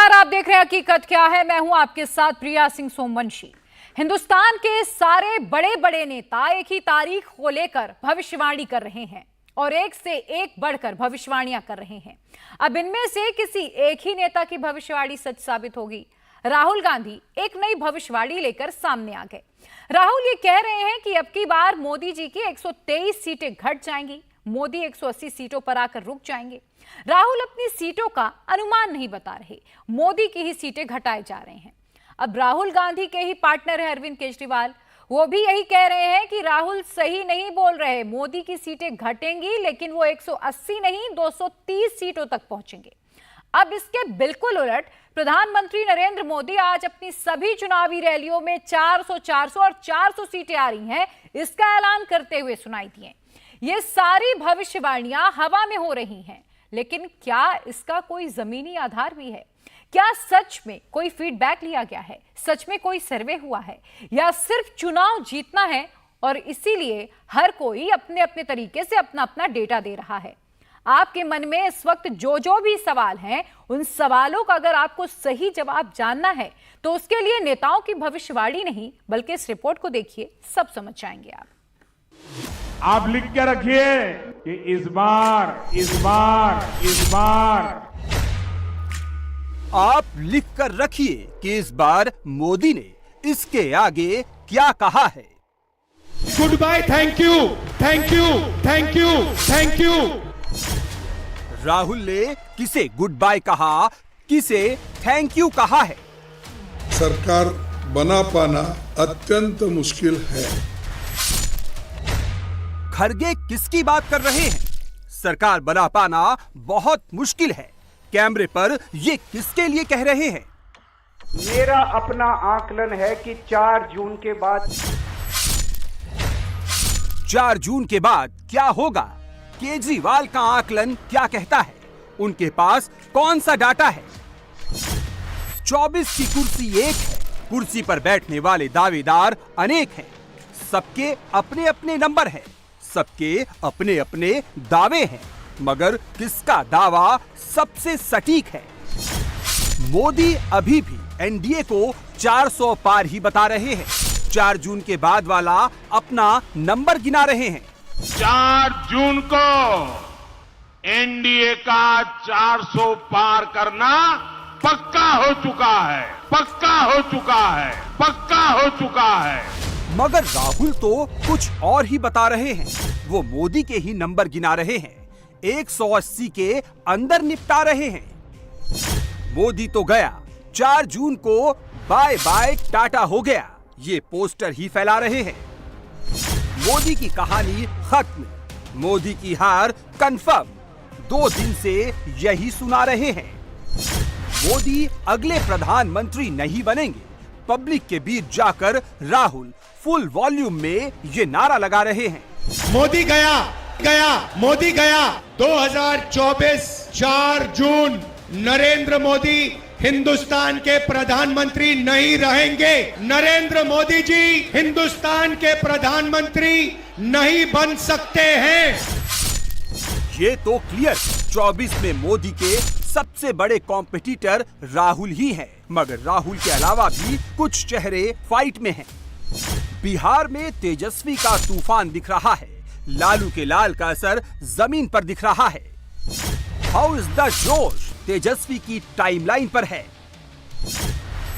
नमस्कार, आप देख रहे हैं हकीकत क्या है। मैं हूं आपके साथ प्रिया सिंह सोमवंशी। हिंदुस्तान के सारे बड़े बड़े नेता एक ही तारीख को लेकर भविष्यवाणी कर रहे हैं और एक से एक बढ़कर भविष्यवाणियां कर रहे हैं। अब इनमें से किसी एक ही नेता की भविष्यवाणी सच साबित होगी। राहुल गांधी एक नई भविष्यवाणी लेकर सामने आ गए। राहुल ये कह रहे हैं कि अब की बार मोदी जी की 123 सीटें घट जाएंगी, मोदी 180 सीटों पर आकर रुक जाएंगे। राहुल अपनी सीटों का अनुमान नहीं बता रहे, मोदी की ही सीटें घटाए जा रहे हैं। अब राहुल गांधी के ही पार्टनर है अरविंद केजरीवाल, वो भी यही कह रहे हैं कि राहुल सही नहीं बोल रहे, मोदी की सीटें घटेंगी लेकिन वो 180 नहीं 230 सीटों तक पहुंचेंगे। अब इसके बिल्कुल उलट प्रधानमंत्री नरेंद्र मोदी आज अपनी सभी चुनावी रैलियों में 400, 400 और 400 सीटें आ रही हैं, इसका ऐलान करते हुए सुनाई दिए। ये सारी भविष्यवाणियां हवा में हो रही हैं, लेकिन क्या इसका कोई जमीनी आधार भी है? क्या सच में कोई फीडबैक लिया गया है? सच में कोई सर्वे हुआ है, या सिर्फ चुनाव जीतना है और इसीलिए हर कोई अपने अपने तरीके से अपना अपना डेटा दे रहा है? आपके मन में इस वक्त जो भी सवाल हैं, उन सवालों का अगर आपको सही जवाब जानना है तो उसके लिए नेताओं की भविष्यवाणी नहीं बल्कि इस रिपोर्ट को देखिए, सब समझ जाएंगे आप लिख के रखिए कि इस बार आप लिख कर रखिए कि इस बार मोदी ने इसके आगे क्या कहा है। Goodbye, thank you, thank you, thank you, thank you. Rahul ने किसे गुड बाय कहा, किसे थैंक यू कहा है। सरकार बना पाना अत्यंत मुश्किल है। खरगे किसकी बात कर रहे हैं? सरकार बना पाना बहुत मुश्किल है। कैमरे पर ये किसके लिए कह रहे हैं? मेरा अपना आकलन है कि 4 जून के बाद 4 जून के बाद क्या होगा? केजरीवाल का आकलन क्या कहता है? उनके पास कौन सा डाटा है? 24 की कुर्सी एक है, कुर्सी पर बैठने वाले दावेदार अनेक हैं। सबके अपने अपने नंबर हैं, सबके अपने अपने दावे हैं, मगर किसका दावा सबसे सटीक है? मोदी अभी भी एनडीए को 400 पार ही बता रहे हैं। 4 जून के बाद वाला अपना नंबर गिना रहे हैं। 4 जून को एनडीए का 400 पार करना पक्का हो चुका है, पक्का हो चुका है, पक्का हो चुका है। मगर राहुल तो कुछ और ही बता रहे हैं। वो मोदी के ही नंबर गिना रहे हैं, 180 के अंदर निपटा रहे हैं। मोदी तो गया, 4 जून को बाय बाय टाटा हो गया, ये पोस्टर ही फैला रहे हैं। मोदी की कहानी खत्म, मोदी की हार कंफर्म। 2 दिन से यही सुना रहे हैं। मोदी अगले प्रधानमंत्री नहीं बनेंगे। पब्लिक के बीच जाकर राहुल फुल वॉल्यूम में ये नारा लगा रहे हैं, मोदी गया गया, मोदी गया। 2024 4 जून नरेंद्र मोदी हिंदुस्तान के प्रधानमंत्री नहीं रहेंगे। नरेंद्र मोदी जी हिंदुस्तान के प्रधानमंत्री नहीं बन सकते हैं। ये तो क्लियर, 24 में मोदी के सबसे बड़े कॉम्पिटिटर राहुल ही हैं। मगर राहुल के अलावा भी कुछ चेहरे फाइट में हैं। बिहार में तेजस्वी का तूफान दिख रहा है, लालू के लाल का असर जमीन पर दिख रहा है। हाउ इज द जोश तेजस्वी की टाइमलाइन पर है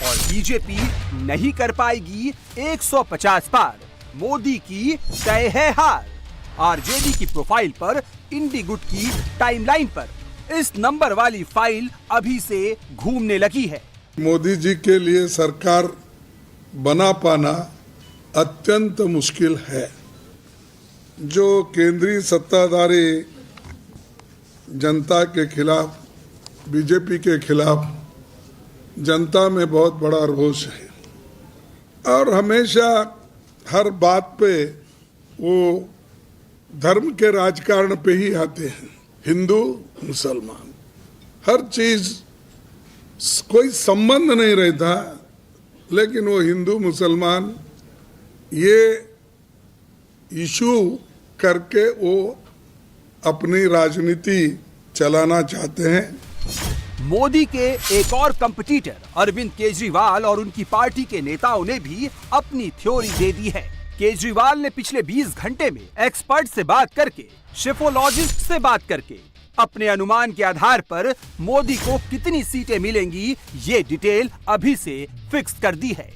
और बीजेपी नहीं कर पाएगी 150 पार। मोदी की तय है हार। आरजेडी की प्रोफाइल पर, इंडी गुट की टाइमलाइन पर इस नंबर वाली फाइल अभी से घूमने लगी है। मोदी जी के लिए सरकार बना पाना अत्यंत मुश्किल है। जो केंद्रीय सत्ताधारी जनता के खिलाफ, बीजेपी के खिलाफ जनता में बहुत बड़ा रोष है और हमेशा हर बात पे वो धर्म के राजकारण पे ही आते हैं। हिंदू मुसलमान हर चीज कोई संबंध नहीं रहता, लेकिन वो हिंदू मुसलमान ये इशू करके वो अपनी राजनीति चलाना चाहते हैं। मोदी के एक और कंपटीटर अरविंद केजरीवाल और उनकी पार्टी के नेताओं ने भी अपनी थ्योरी दे दी है। केजरीवाल ने पिछले 20 घंटे में एक्सपर्ट से बात करके, शेफोलॉजिस्ट से बात करके अपने अनुमान के आधार पर मोदी को कितनी सीटें मिलेंगी ये डिटेल अभी से फिक्स कर दी है।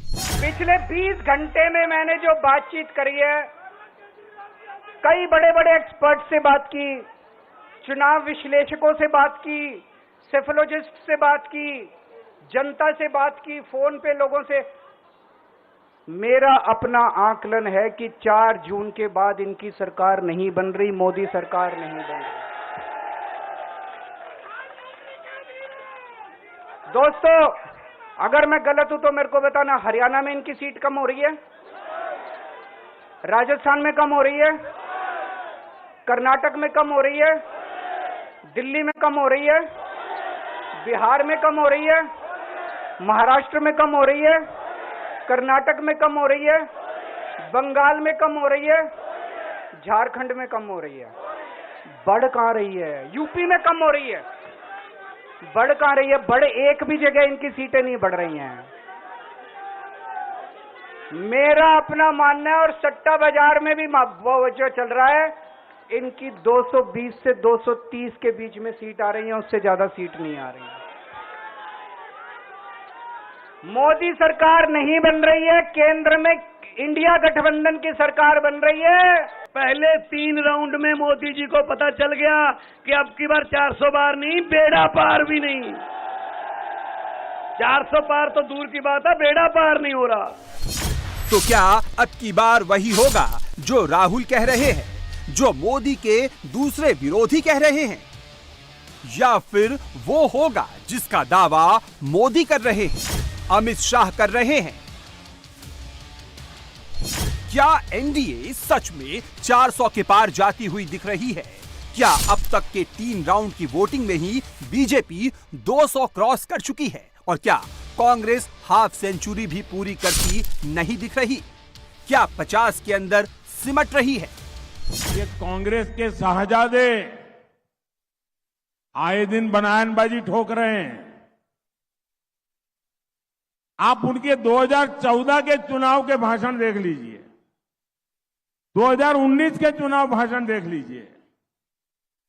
पिछले 20 घंटे में मैंने जो बातचीत करी है, कई बड़े बड़े एक्सपर्ट से बात की, चुनाव विश्लेषकों से बात की, सेफोलॉजिस्ट से बात की, जनता से बात की, फोन पे लोगों से। मेरा अपना आकलन है कि 4 जून के बाद इनकी सरकार नहीं बन रही, मोदी सरकार नहीं बन रही। दोस्तों, अगर मैं गलत हूं तो मेरे को बताना। हरियाणा में इनकी सीट कम हो रही है, राजस्थान में कम हो रही है, कर्नाटक में कम हो रही है, दिल्ली में कम हो रही है, बिहार में कम हो रही है, महाराष्ट्र में कम हो रही है, कर्नाटक में कम हो रही है, बंगाल में कम हो रही है, झारखंड में कम हो रही है। बढ़ कहां रही है? यूपी में कम हो रही है। बढ़ कहां रही है? बड़े एक भी जगह इनकी सीटें नहीं बढ़ रही हैं। मेरा अपना मानना है, और सट्टा बाजार में भी वो जो चल रहा है, इनकी 220 से 230 के बीच में सीट आ रही है, उससे ज्यादा सीट नहीं आ रही है। मोदी सरकार नहीं बन रही है, केंद्र में इंडिया गठबंधन की सरकार बन रही है। पहले 3 राउंड में मोदी जी को पता चल गया कि अब की बार 400 बार नहीं, बेड़ा पार भी नहीं। 400 पार तो दूर की बात है, बेड़ा पार नहीं हो रहा। तो क्या अब की बार वही होगा जो राहुल कह रहे हैं, जो मोदी के दूसरे विरोधी कह रहे हैं, या फिर वो होगा जिसका दावा मोदी कर रहे हैं, अमित शाह कर रहे हैं? क्या एनडीए सच में 400 के पार जाती हुई दिख रही है? क्या अब तक के 3 राउंड की वोटिंग में ही बीजेपी 200 क्रॉस कर चुकी है? और क्या कांग्रेस हाफ सेंचुरी भी पूरी करती नहीं दिख रही? क्या 50 के अंदर सिमट रही है? ये कांग्रेस के शाहजादे आए दिन बयानबाजी ठोक रहे हैं। आप उनके 2014 के चुनाव के भाषण देख लीजिए, 2019 के चुनाव भाषण देख लीजिए,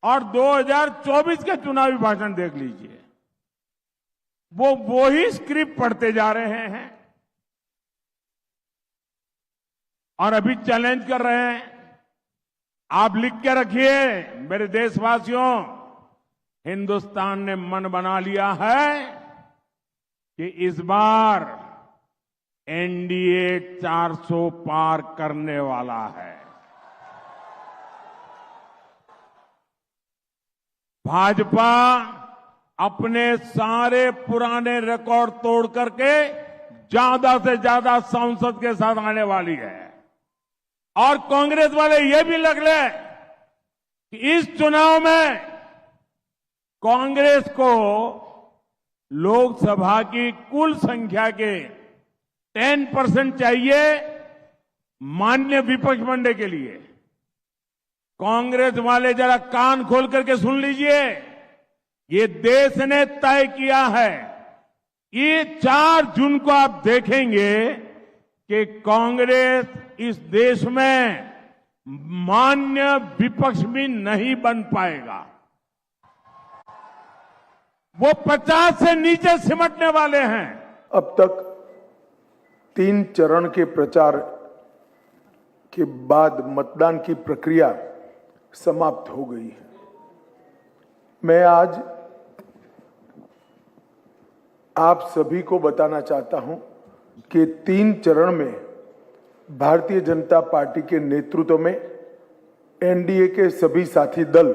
और 2024 के चुनावी भाषण देख लीजिए। वो ही स्क्रिप्ट पढ़ते जा रहे हैं और अभी चैलेंज कर रहे हैं। आप लिख के रखिए मेरे देशवासियों, हिंदुस्तान ने मन बना लिया है कि इस बार एनडीए 400 पार करने वाला है। भाजपा अपने सारे पुराने रिकॉर्ड तोड़ करके ज्यादा से ज्यादा सांसद के साथ आने वाली है। और कांग्रेस वाले ये भी लग ले कि इस चुनाव में कांग्रेस को लोकसभा की कुल संख्या के 10% चाहिए मान्य विपक्ष बनने के लिए। कांग्रेस वाले जरा कान खोल करके सुन लीजिए, ये देश ने तय किया है। ये 4 जून को आप देखेंगे कि कांग्रेस इस देश में मान्य विपक्ष भी नहीं बन पाएगा। वो 50 से नीचे सिमटने वाले हैं। अब तक 3 चरण के प्रचार के बाद मतदान की प्रक्रिया समाप्त हो गई है। मैं आज आप सभी को बताना चाहता हूं कि 3 चरण में भारतीय जनता पार्टी के नेतृत्व में एनडीए के सभी साथी दल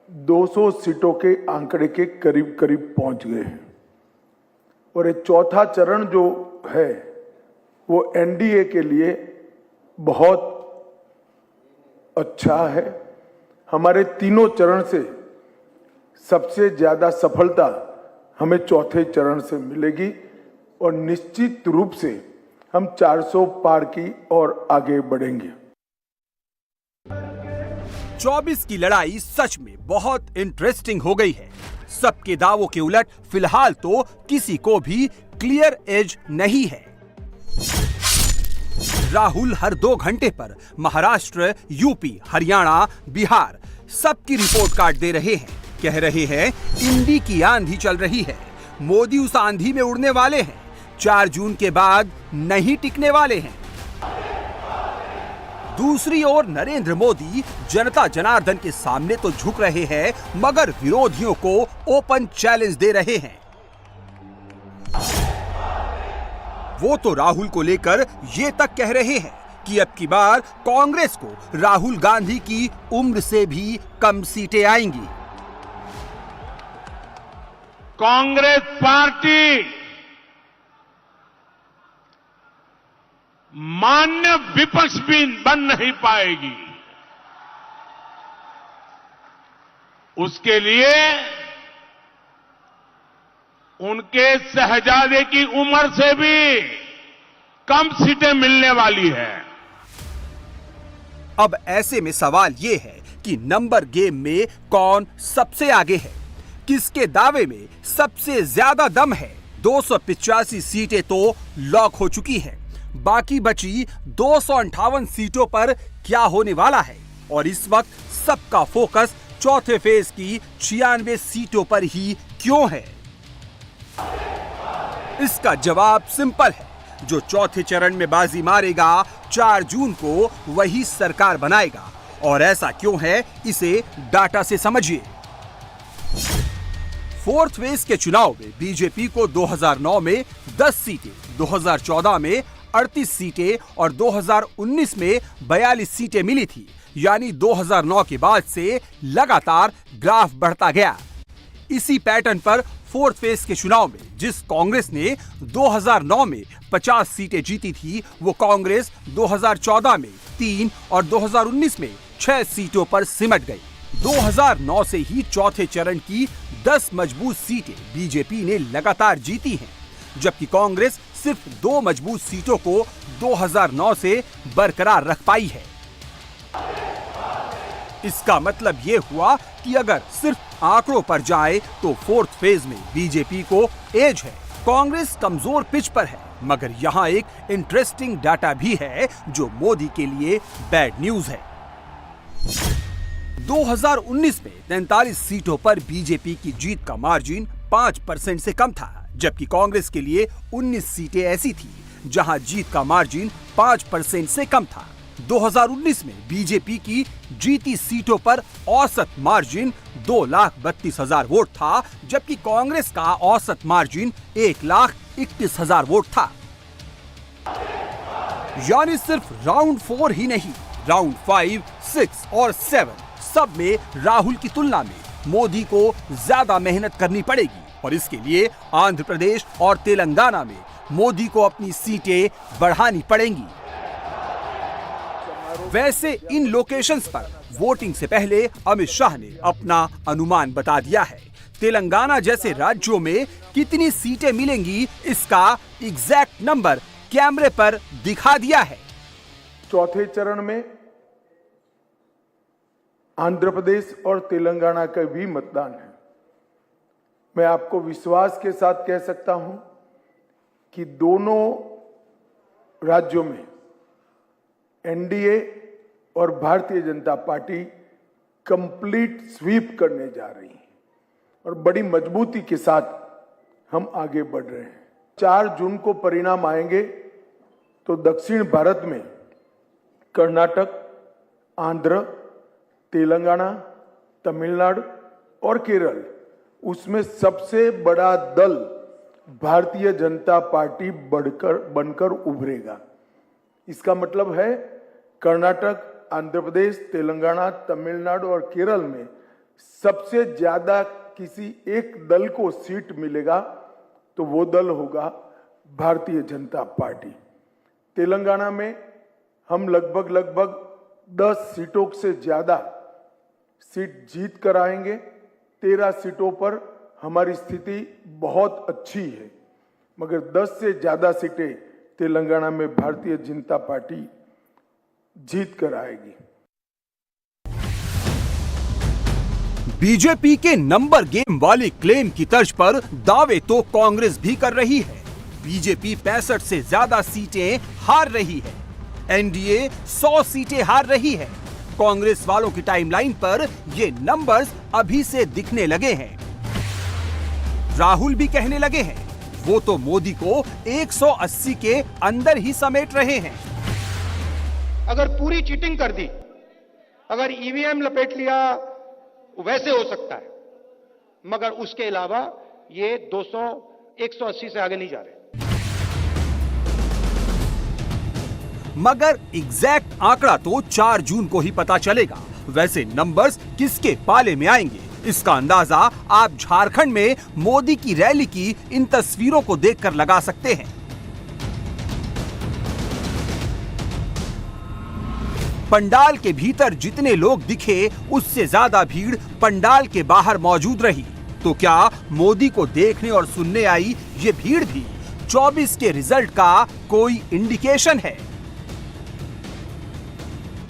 200 सीटों के आंकड़े के करीब करीब पहुंच गए हैं। और ये चौथा चरण जो है वो एनडीए के लिए बहुत अच्छा है। हमारे तीनों चरण से सबसे ज्यादा सफलता हमें चौथे चरण से मिलेगी और निश्चित रूप से हम 400 पार की ओर आगे बढ़ेंगे। 24 की लड़ाई सच में बहुत इंटरेस्टिंग हो गई है। सबके दावों के उलट फिलहाल तो किसी को भी क्लियर एज नहीं है। राहुल हर 2 घंटे पर महाराष्ट्र, यूपी, हरियाणा, बिहार सबकी रिपोर्ट कार्ड दे रहे हैं। कह रहे हैं इंडी की आंधी चल रही है, मोदी उस आंधी में उड़ने वाले हैं, 4 जून के बाद नहीं टिकने वाले हैं। दूसरी ओर नरेंद्र मोदी जनता जनार्दन के सामने तो झुक रहे हैं, मगर विरोधियों को ओपन चैलेंज दे रहे हैं। वो तो राहुल को लेकर ये तक कह रहे हैं कि अब की बार कांग्रेस को राहुल गांधी की उम्र से भी कम सीटें आएंगी। कांग्रेस पार्टी मान्य विपक्ष भी बन नहीं पाएगी। उसके लिए उनके शहजादे की उम्र से भी कम सीटें मिलने वाली है। अब ऐसे में सवाल ये है कि नंबर गेम में कौन सबसे आगे है, किसके दावे में सबसे ज्यादा दम है। 285 सीटें तो लॉक हो चुकी हैं, बाकी बची 258 सीटों पर क्या होने वाला है। और इस वक्त सबका फोकस चौथे फेज की 96 सीटों पर ही क्यों है? इसका जवाब सिंपल है, जो चौथे चरण में बाजी मारेगा 4 जून को वही सरकार बनाएगा। और ऐसा क्यों है, इसे डाटा से समझिए। 4th फेज के चुनाव में बीजेपी को 2009 में 10 सीटें, 2014 में 38 सीटें और 2019 में 42 सीटें मिली थी। यानी 2009 के बाद से लगातार ग्राफ बढ़ता गया। इसी पैटर्न पर 4th फेज के चुनाव में जिस कांग्रेस ने 2009 में 50 सीटें जीती थी, वो कांग्रेस 2014 में 3 और 2019 में 6 सीटों पर सिमट गई। 2009 से ही चौथे चरण की 10 मजबूत सीटें बीजेपी ने लगातार जीती हैं, जबकि कांग्रेस सिर्फ 2 मजबूत सीटों को 2009 से बरकरार रख पाई है। इसका मतलब यह हुआ कि अगर सिर्फ आंकड़ों पर जाए तो 4th फेज में बीजेपी को एज है, कांग्रेस कमजोर पिच पर है। मगर यहाँ एक इंटरेस्टिंग डाटा भी है जो मोदी के लिए बैड न्यूज है। 2019 में 43 सीटों पर बीजेपी की जीत का मार्जिन 5% से कम था, जबकि कांग्रेस के लिए 19 सीटें ऐसी थी जहां जीत का मार्जिन 5% से कम था। 2019 में बीजेपी की जीती सीटों पर औसत मार्जिन 2,32,000 वोट था, जबकि कांग्रेस का औसत मार्जिन 1,31,000 वोट था। यानी सिर्फ राउंड 4 ही नहीं, राउंड 5, 6 और 7 सब में राहुल की तुलना में मोदी को ज्यादा मेहनत करनी पड़ेगी। और इसके लिए आंध्र प्रदेश और तेलंगाना में मोदी को अपनी सीटें बढ़ानी पड़ेंगी। वैसे इन लोकेशंस पर वोटिंग से पहले अमित शाह ने अपना अनुमान बता दिया है। तेलंगाना जैसे राज्यों में कितनी सीटें मिलेंगी, इसका एग्जैक्ट नंबर कैमरे पर दिखा दिया है। चौथे चरण में आंध्र प्रदेश और तेलंगाना का भी मतदान है। मैं आपको विश्वास के साथ कह सकता हूं कि दोनों राज्यों में एनडीए और Bharatiya Janata party complete SVEEP करने जा रही है और बड़ी मजबूती के साथ हम आगे बढ़ रहे हैं। 4 जून को परिणाम आएंगे तो दक्षिण भारत में कर्नाटक, आंध्र, तेलंगाना, तमिलनाडु और केरल, उसमें सबसे बड़ा दल भारतीय जनता पार्टी बनकर उभरेगा। इसका मतलब है कर्नाटक, आंध्र प्रदेश, तेलंगाना, तमिलनाडु और केरल में सबसे ज्यादा किसी एक दल को सीट मिलेगा तो वो दल होगा भारतीय जनता पार्टी। तेलंगाना में हम लगभग 10 सीटों से ज्यादा सीट जीत कर आएंगे। 13 सीटों पर हमारी स्थिति बहुत अच्छी है, मगर 10 से ज्यादा सीटें तेलंगाना में भारतीय जनता पार्टी जीत कर आएगी। बीजेपी के नंबर गेम वाले क्लेम की तर्ज पर दावे तो कांग्रेस भी कर रही है। बीजेपी 65 से ज्यादा सीटें हार रही है, एनडीए 100 सीटें हार रही है। कांग्रेस वालों की टाइमलाइन पर ये नंबर्स अभी से दिखने लगे हैं। राहुल भी कहने लगे हैं वो तो मोदी को 180 के अंदर ही समेट रहे हैं। अगर पूरी चीटिंग कर दी, अगर ईवीएम लपेट लिया, वैसे हो सकता है, मगर उसके अलावा ये 200 180 से आगे नहीं जा रहे। मगर एग्जैक्ट आंकड़ा तो 4 जून को ही पता चलेगा। वैसे नंबर्स किसके पाले में आएंगे, इसका अंदाजा आप झारखंड में मोदी की रैली की इन तस्वीरों को देखकर लगा सकते हैं। पंडाल के भीतर जितने लोग दिखे उससे ज्यादा भीड़ पंडाल के बाहर मौजूद रही। तो क्या मोदी को देखने और सुनने आई ये भीड़ भी 24 के रिजल्ट का कोई इंडिकेशन है?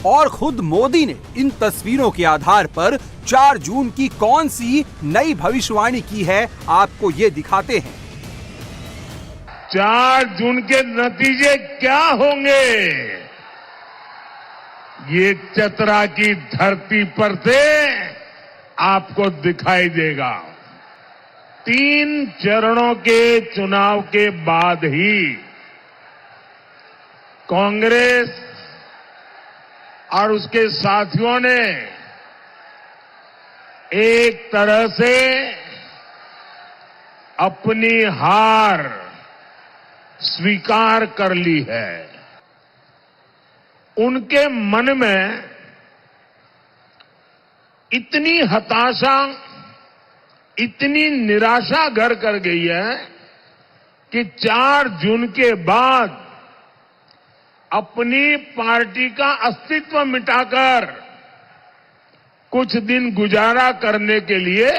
और खुद मोदी ने इन तस्वीरों के आधार पर 4 जून की कौन सी नई भविष्यवाणी की है, आपको ये दिखाते हैं। 4 जून के नतीजे क्या होंगे, ये चतरा की धरती पर से आपको दिखाई देगा। 3 चरणों के चुनाव के बाद ही कांग्रेस और उसके साथियों ने एक तरह से अपनी हार स्वीकार कर ली है। उनके मन में इतनी हताशा, इतनी निराशा घर कर गई है कि 4 जून के बाद अपनी पार्टी का अस्तित्व मिटाकर कुछ दिन गुजारा करने के लिए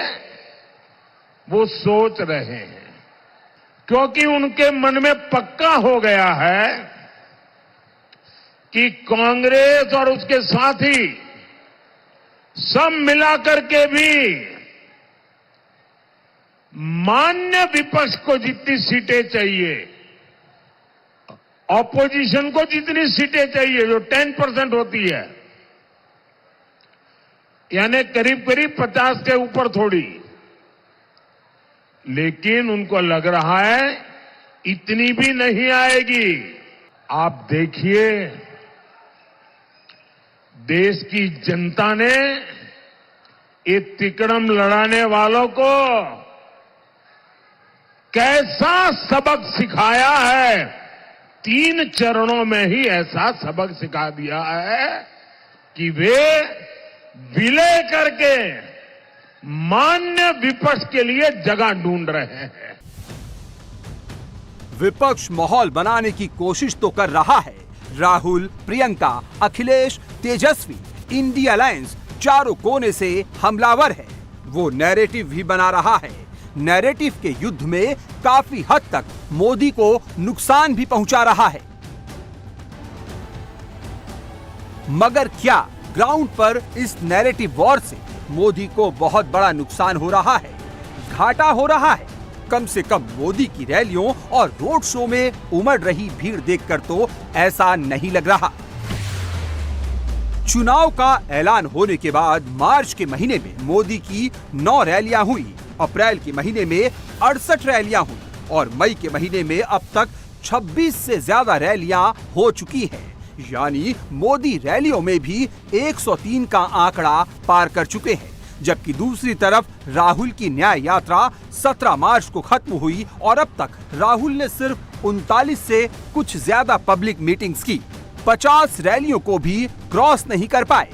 वो सोच रहे हैं, क्योंकि उनके मन में पक्का हो गया है कि कांग्रेस और उसके साथी सब मिलाकर के भी मान्य विपक्ष को जितनी सीटें चाहिए, ऑपोजिशन को जितनी सीटें चाहिए, जो 10% होती है, यानी करीब करीब 50 के ऊपर थोड़ी, लेकिन उनको लग रहा है इतनी भी नहीं आएगी। आप देखिए, देश की जनता ने ये तिकड़म लड़ाने वालों को कैसा सबक सिखाया है। 3 चरणों में ही ऐसा सबक सिखा दिया है कि वे विलय करके मान्य विपक्ष के लिए जगह ढूंढ रहे हैं। विपक्ष माहौल बनाने की कोशिश तो कर रहा है। राहुल, प्रियंका, अखिलेश, तेजस्वी, इंडिया अलायंस चारों कोने से हमलावर है। वो नैरेटिव भी बना रहा है। नैरेटिव के युद्ध में काफी हद तक मोदी को नुकसान भी पहुंचा रहा है। मगर क्या ग्राउंड पर इस नैरेटिव वॉर से मोदी को बहुत बड़ा नुकसान हो रहा है, घाटा हो रहा है? कम से कम मोदी की रैलियों और रोड शो में उमड़ रही भीड़ देखकर तो ऐसा नहीं लग रहा। चुनाव का ऐलान होने के बाद मार्च के महीने में मोदी की 9 रैलियां हुई, अप्रैल के महीने में 68 रैलियां हुई और मई के महीने में अब तक 26 से ज्यादा रैलियां हो चुकी हैं। यानी मोदी रैलियों में भी 103 का आंकड़ा पार कर चुके हैं। जबकि दूसरी तरफ राहुल की न्याय यात्रा 17 मार्च को खत्म हुई और अब तक राहुल ने सिर्फ 39 से कुछ ज्यादा पब्लिक मीटिंग्स की, 50 रैलियों को भी क्रॉस नहीं कर पाए।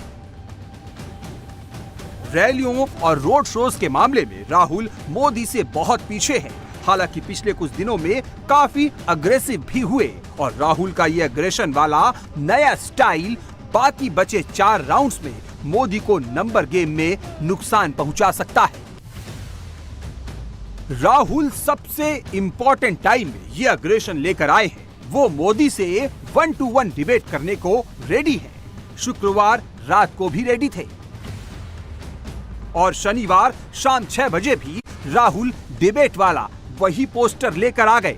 रैलियों और रोड शोज के मामले में राहुल मोदी से बहुत पीछे हैं। हालांकि पिछले कुछ दिनों में काफी अग्रेसिव भी हुए और राहुल का ये अग्रेशन वाला नया स्टाइल बाकी बचे 4 राउंड्स में मोदी को नंबर गेम में नुकसान पहुंचा सकता है। राहुल सबसे इंपॉर्टेंट टाइम में ये अग्रेशन लेकर आए हैं। वो मोदी से 1-to-1 डिबेट करने को रेडी हैं। शुक्रवार रात को भी रेडी थे। और शनिवार शाम 6 बजे भी राहुल डिबेट वाला वही पोस्टर लेकर आ गए।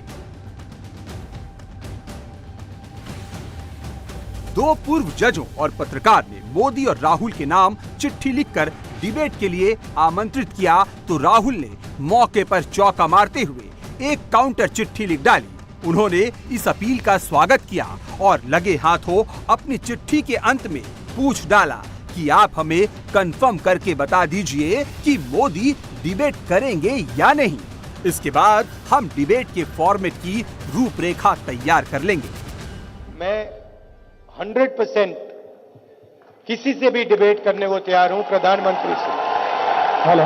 दो पूर्व जजों और पत्रकार ने मोदी और राहुल के नाम चिट्ठी लिखकर डिबेट के लिए आमंत्रित किया तो राहुल ने मौके पर चौका मारते हुए एक काउंटर चिट्ठी लिख डाली। उन्होंने इस अपील का स्वागत किया और लगे हाथों अपनी चिट्ठी के अंत में पूछ डाला कि आप हमें कंफर्म करके बता दीजिए कि मोदी डिबेट करेंगे या नहीं। इसके बाद हम डिबेट के फॉर्मेट की रूपरेखा तैयार कर लेंगे। मैं 100% किसी से भी डिबेट करने को तैयार हूं, प्रधानमंत्री से। हेलो।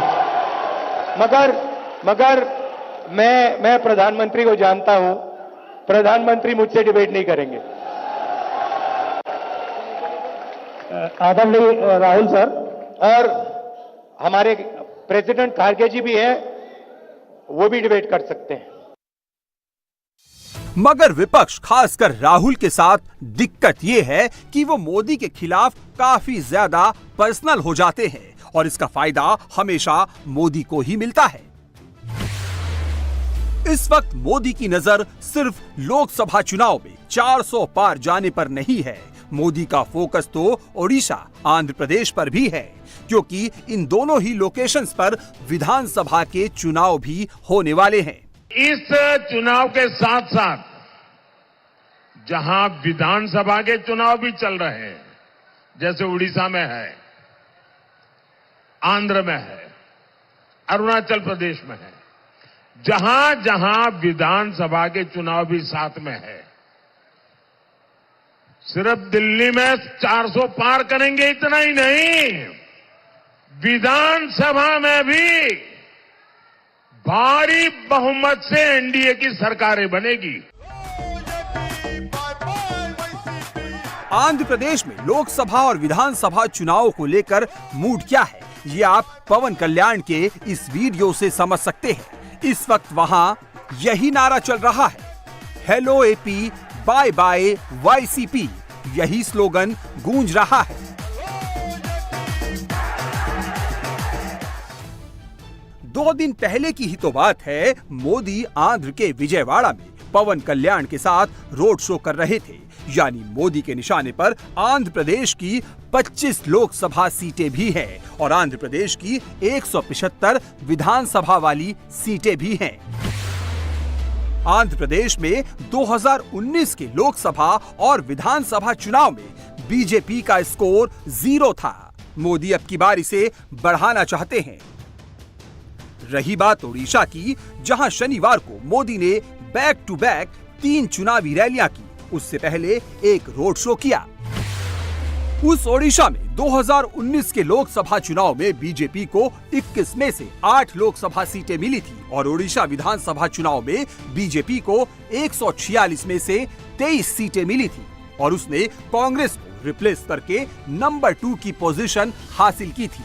मगर मैं प्रधानमंत्री को जानता हूं, प्रधानमंत्री मुझसे डिबेट नहीं करेंगे। आदरणीय राहुल सर, और हमारे प्रेसिडेंट खारगे जी भी हैं, वो भी डिबेट कर सकते हैं। मगर विपक्ष खासकर राहुल के साथ दिक्कत ये है कि वो मोदी के खिलाफ काफी ज्यादा पर्सनल हो जाते हैं और इसका फायदा हमेशा मोदी को ही मिलता है। इस वक्त मोदी की नजर सिर्फ लोकसभा चुनाव में 400 पार जाने पर नहीं है। मोदी का फोकस तो ओडिशा, आंध्र प्रदेश पर भी है, क्योंकि इन दोनों ही लोकेशंस पर विधानसभा के चुनाव भी होने वाले हैं। इस चुनाव के साथ साथ जहां विधानसभा के चुनाव भी चल रहे हैं, जैसे उड़ीसा में है, आंध्र में है, अरुणाचल प्रदेश में है, जहां जहां विधानसभा के चुनाव भी साथ में है, सिर्फ दिल्ली में 400 पार करेंगे इतना ही नहीं, विधानसभा में भी भारी बहुमत से एनडीए की सरकारें बनेगी। आंध्र प्रदेश में लोकसभा और विधानसभा चुनाव को लेकर मूड क्या है, ये आप पवन कल्याण के इस वीडियो से समझ सकते हैं। इस वक्त वहां यही नारा चल रहा है, hello AP, bye bye YCP, यही स्लोगन गूंज रहा है। दो दिन पहले की ही तो बात है, मोदी आंध्र के विजयवाड़ा में पवन कल्याण के साथ रोड शो कर रहे थे। यानी मोदी के निशाने पर आंध्र प्रदेश की 25 लोकसभा सीटें भी हैं और आंध्र प्रदेश की 175 विधानसभा वाली सीटें भी हैं। आंध्र प्रदेश में 2019 के लोकसभा और विधानसभा चुनाव में बीजेपी का स्कोर 0 था। मोदी अब की बार इसे बढ़ाना चाहते हैं। रही बात ओडिशा की, जहां शनिवार को मोदी ने बैक टू बैक 3 चुनावी रैलियां की, उससे पहले एक रोड शो किया। उस ओडिशा में 2019 के लोकसभा चुनाव में बीजेपी को 21 में से 8 लोकसभा सीटें मिली थी और ओडिशा विधानसभा चुनाव में बीजेपी को 146 में से 23 सीटें मिली थी और उसने कांग्रेस को रिप्लेस करके नंबर 2 की पोजीशन हासिल की थी।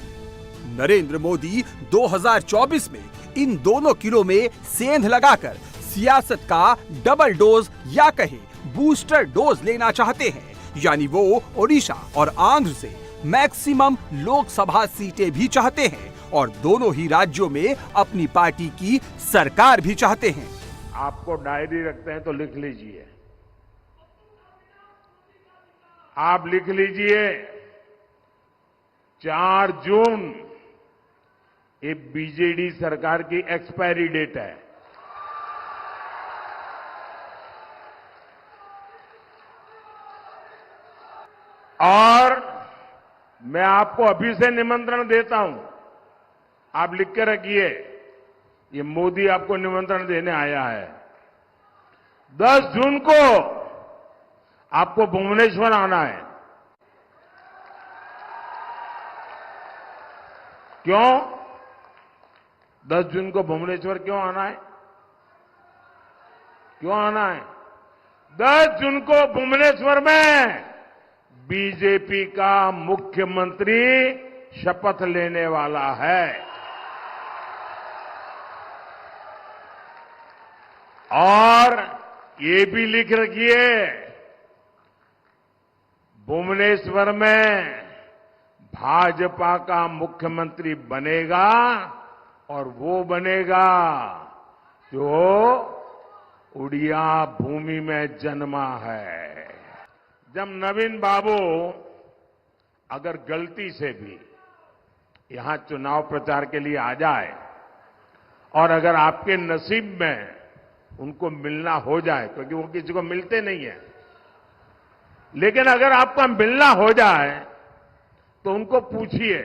नरेंद्र मोदी 2024 में इन दोनों किलों में सेंध लगाकर सियासत का डबल डोज या कहे बूस्टर डोज लेना चाहते हैं। यानी वो ओडिशा और आंध्र से मैक्सिमम लोकसभा सीटें भी चाहते हैं और दोनों ही राज्यों में अपनी पार्टी की सरकार भी चाहते हैं। आपको डायरी रखते हैं तो लिख लीजिए, आप लिख लीजिए 4 जून ये बीजेडी सरकार की एक्सपायरी डेट है। और मैं आपको अभी से निमंत्रण देता हूं, आप लिख के रखिए, ये मोदी आपको निमंत्रण देने आया है। 10 जून को आपको भुवनेश्वर आना है। क्यों 10 जून को भुवनेश्वर क्यों आना है? क्यों आना है? 10 जून को भुवनेश्वर में बीजेपी का मुख्यमंत्री शपथ लेने वाला है और ये भी लिख रखिए, भुवनेश्वर में भाजपा का मुख्यमंत्री बनेगा और वो बनेगा जो उड़िया भूमि में जन्मा है। जब नवीन बाबू अगर गलती से भी यहां चुनाव प्रचार के लिए आ जाए और अगर आपके नसीब में उनको मिलना हो जाए, क्योंकि वो किसी को मिलते नहीं है, लेकिन अगर आपका मिलना हो जाए तो उनको पूछिए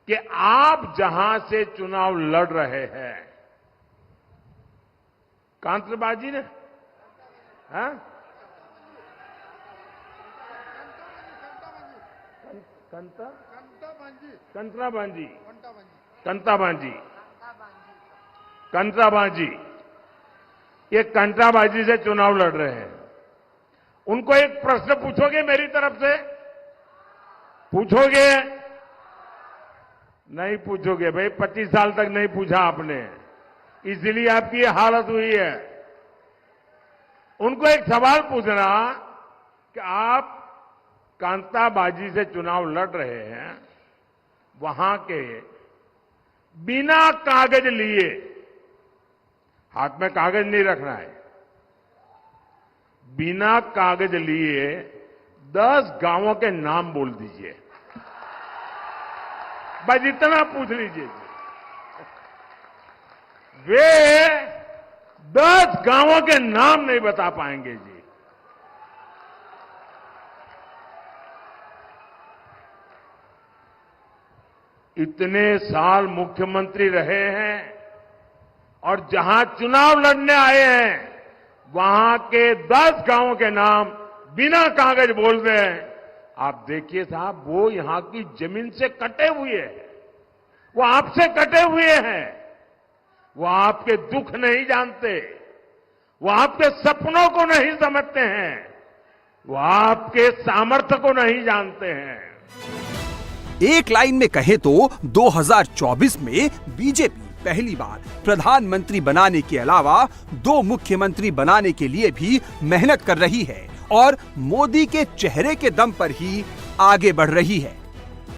कि आप जहां से चुनाव लड़ रहे हैं, कांतबाजी ने, हाँ? कंत्राबाजी, ये कंत्राबाजी से चुनाव लड़ रहे हैं। उनको एक प्रश्न पूछोगे मेरी तरफ से? पूछोगे? नहीं पूछोगे भाई, 25 साल तक नहीं पूछा आपने, इसलिए आपकी ये हालत हुई है। उनको एक सवाल पूछना कि आप कांताबाजी से चुनाव लड़ रहे हैं, वहां के बिना कागज लिए, हाथ में कागज नहीं रखना है, बिना कागज लिए 10 गांवों के नाम बोल दीजिए, बस इतना पूछ लीजिए। वे 10 गांवों के नाम नहीं बता पाएंगे जी। इतने साल मुख्यमंत्री रहे हैं और जहां चुनाव लड़ने आए हैं वहां के 10 गांवों के नाम बिना कागज बोल रहे हैं। आप देखिए साहब, वो यहां की जमीन से कटे हुए हैं, वो आपसे कटे हुए हैं, वो आपके दुख नहीं जानते, वो आपके सपनों को नहीं समझते हैं, वो आपके सामर्थ्य को नहीं जानते हैं। एक लाइन में कहें तो 2024 में बीजेपी पहली बार प्रधानमंत्री बनाने के अलावा 2 मुख्यमंत्री बनाने के लिए भी मेहनत कर रही है और मोदी के चेहरे के दम पर ही आगे बढ़ रही है।